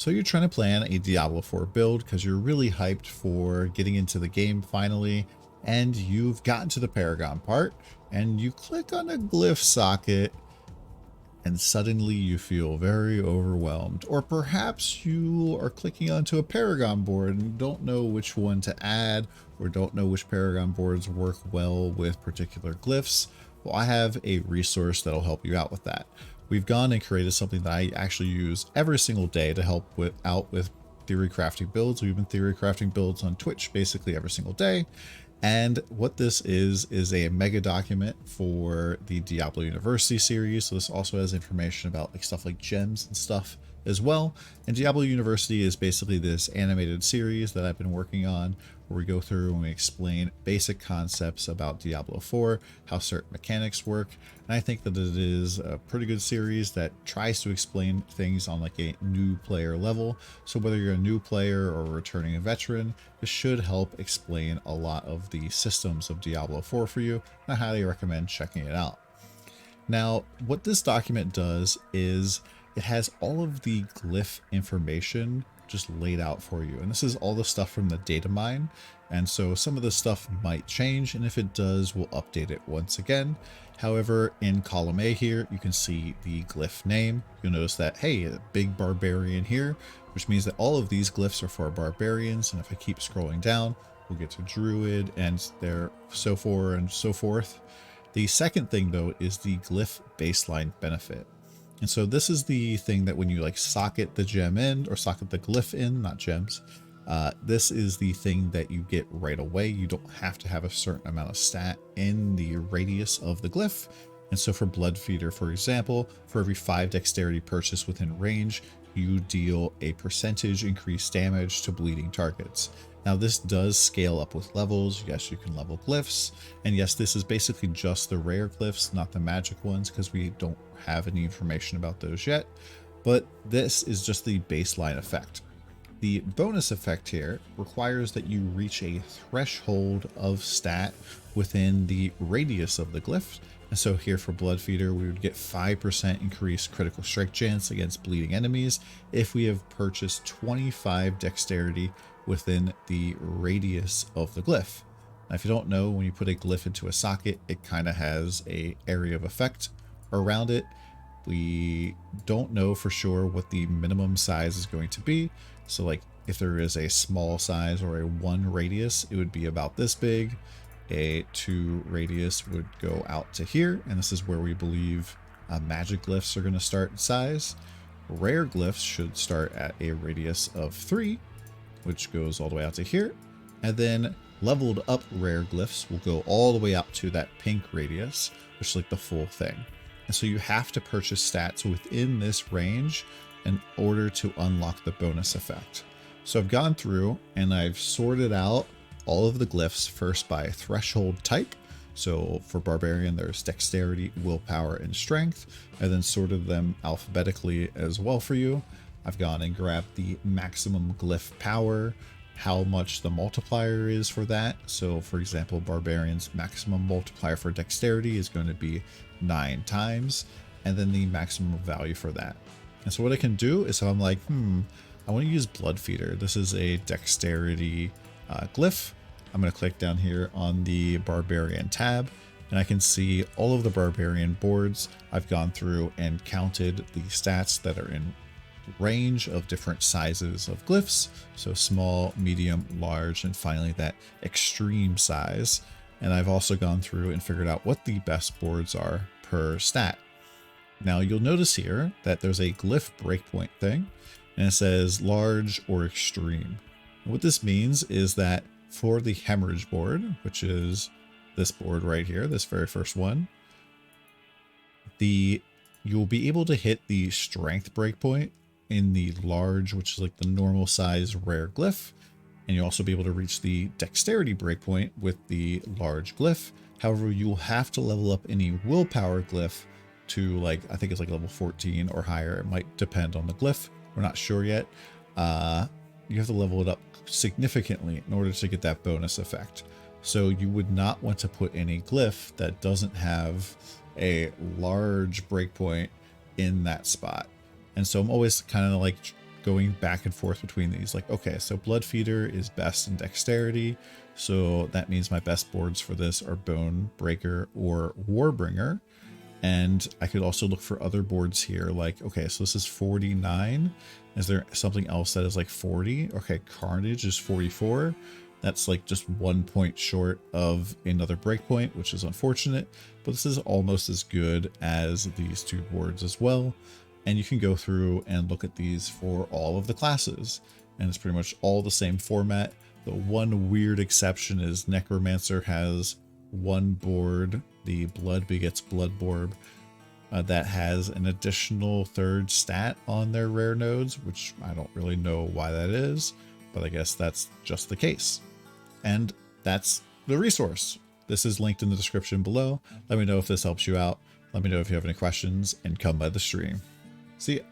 So you're trying to plan a Diablo 4 build because you're really hyped for getting into the game finally, and you've gotten to the Paragon part, and you click on a glyph socket, and suddenly you feel very overwhelmed. Or perhaps you are clicking onto a Paragon board and don't know which one to add, or don't know which Paragon boards work well with particular glyphs. Well, I have a resource that'll help you out with that. We've gone and created something that I actually use every single day to help out with theory crafting builds. We've been theory crafting builds on Twitch basically every single day. And what this is a mega document for the Diablo University series. So this also has information about like stuff like gems and stuff as well. And Diablo University is basically this animated series that I've been working on, where we go through and we explain basic concepts about Diablo 4, how certain mechanics work. And I think that it is a pretty good series that tries to explain things on like a new player level. So whether you're a new player or returning a veteran, this should help explain a lot of the systems of Diablo 4 for you. And I highly recommend checking it out. Now, what this document does is it has all of the glyph information just laid out for you. And this is all the stuff from the data mine. And so some of the stuff might change, and if it does, we'll update it once again. However, in column A here, you can see the glyph name. You'll notice that, hey, a big barbarian here, which means that all of these glyphs are for barbarians. And if I keep scrolling down, we'll get to Druid and there so forth and so forth. The second thing though is the glyph baseline benefit. And so this is the thing that when you like socket the gem in, or socket the glyph in, not gems, this is the thing that you get right away. You don't have to have a certain amount of stat in the radius of the glyph. And so for Blood Feeder, for example, for every 5 dexterity purchase within range, you deal a percentage increased damage to bleeding targets. Now this does scale up with levels. Yes, you can level glyphs. And yes, this is basically just the rare glyphs, not the magic ones, because we don't have any information about those yet. But this is just the baseline effect. The bonus effect here requires that you reach a threshold of stat within the radius of the glyph. And so here for Blood Feeder, we would get 5% increased critical strike chance against bleeding enemies if we have purchased 25 dexterity within the radius of the glyph. Now, if you don't know, when you put a glyph into a socket, it kind of has a area of effect around it. We don't know for sure what the minimum size is going to be. So like if there is a small size or a 1 radius, it would be about this big. A 2 radius would go out to here. And this is where we believe magic glyphs are going to start in size. Rare glyphs should start at a radius of 3, which goes all the way out to here. And then leveled up rare glyphs will go all the way out to that pink radius, which is like the full thing. And so you have to purchase stats within this range in order to unlock the bonus effect. So I've gone through and I've sorted out all of the glyphs first by threshold type. So for Barbarian, there's Dexterity, Willpower, and Strength, and then sorted them alphabetically as well for you. I've gone and grabbed the maximum glyph power, how much the multiplier is for that. So for example, Barbarian's maximum multiplier for Dexterity is going to be 9 times, and then the maximum value for that. And so what I can do is, if I'm like, I want to use Blood Feeder. This is a Dexterity glyph. I'm going to click down here on the Barbarian tab, and I can see all of the Barbarian boards. I've gone through and counted the stats that are in range of different sizes of glyphs. So small, medium, large, and finally that extreme size. And I've also gone through and figured out what the best boards are per stat. Now you'll notice here that there's a glyph breakpoint thing, and it says large or extreme. And what this means is that for the hemorrhage board, which is this board right here, this very first one, you'll be able to hit the strength breakpoint in the large, which is like the normal size rare glyph. And you'll also be able to reach the dexterity breakpoint with the large glyph. However, you'll have to level up any willpower glyph to like, I think it's like level 14 or higher. It might depend on the glyph. We're not sure yet. You have to level it up significantly in order to get that bonus effect. So you would not want to put any glyph that doesn't have a large breakpoint in that spot. And so I'm always kind of like going back and forth between these. Like, okay, so Blood Feeder is best in dexterity, so that means my best boards for this are Bone Breaker or Warbringer. And I could also look for other boards here, like, okay, so this is 49. Is there something else that is like 40? Okay, Carnage is 44. That's like just 1 point short of another breakpoint, which is unfortunate, but this is almost as good as these two boards as well. And you can go through and look at these for all of the classes, and it's pretty much all the same format. The one weird exception is Necromancer has one board, the Blood Begets Bloodborb, that has an additional third stat on their rare nodes, which I don't really know why that is, but I guess that's just the case. And that's the resource. This is linked in the description below. Let me know if this helps you out. Let me know if you have any questions, and come by the stream. See ya.